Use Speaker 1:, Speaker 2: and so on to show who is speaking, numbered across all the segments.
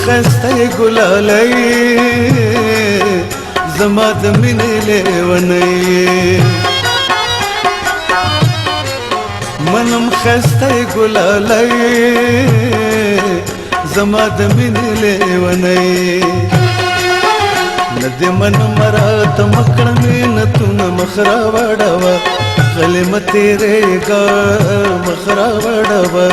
Speaker 1: خسته ګلالۍ زما د مینې لیونۍ منم خسته ګلالۍ زما د مینې لیونۍ نه دې منم راته مکړه مینتونه مخ راوړوه غلې مه تېرېږه مخ راوړوه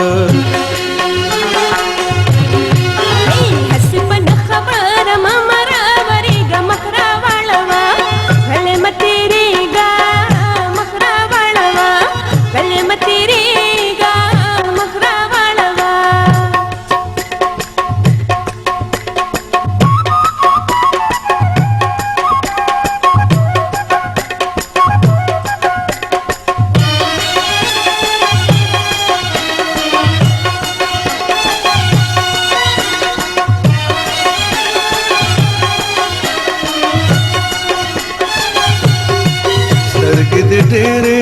Speaker 1: ډېرې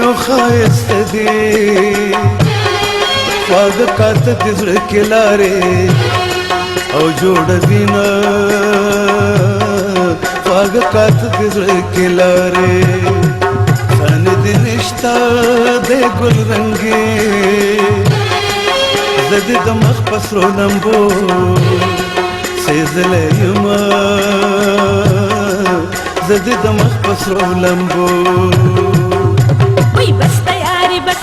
Speaker 1: او ښایسته دي خواږه کاته د زړه کې لارې او جوړه وینه خواږه کاته د زړه کې لارې ځان دې نشته د ګل رنګې زه دې د مخ په سرو لمبو سېزلی یمه زه دې د مخ په سرو لمبو
Speaker 2: وای بس تیاری بس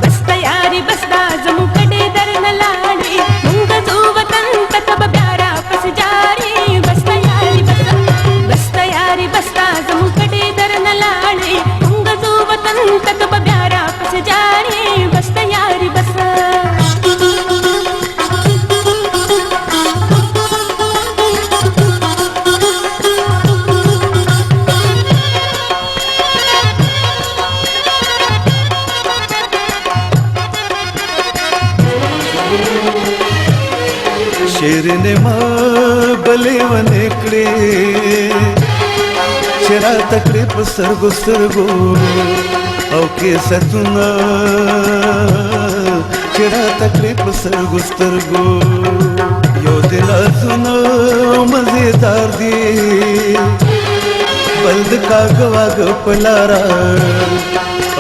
Speaker 2: بس تیاری بس دا زموږ کډې درنه لاړې مونږ ځو وطن ته ته به بیا راپسې جارې بس تیاری بس بس تیاری بس دا زموږ کډې درنه لاړې مونږ ځو وطن ته ته به بیا راپسې جارې بس تیاری بس
Speaker 1: شیرینې ما بلې ونې کړې چې راته کړې په سترګو سترګو او کیسټونه چې راته کړې په سترګو سترګو یو د لاسونه مزېدار دي بل د کاږه واږه په لاره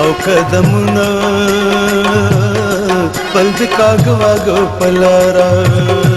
Speaker 1: او قدمونه بل د کاږه واږه په لاره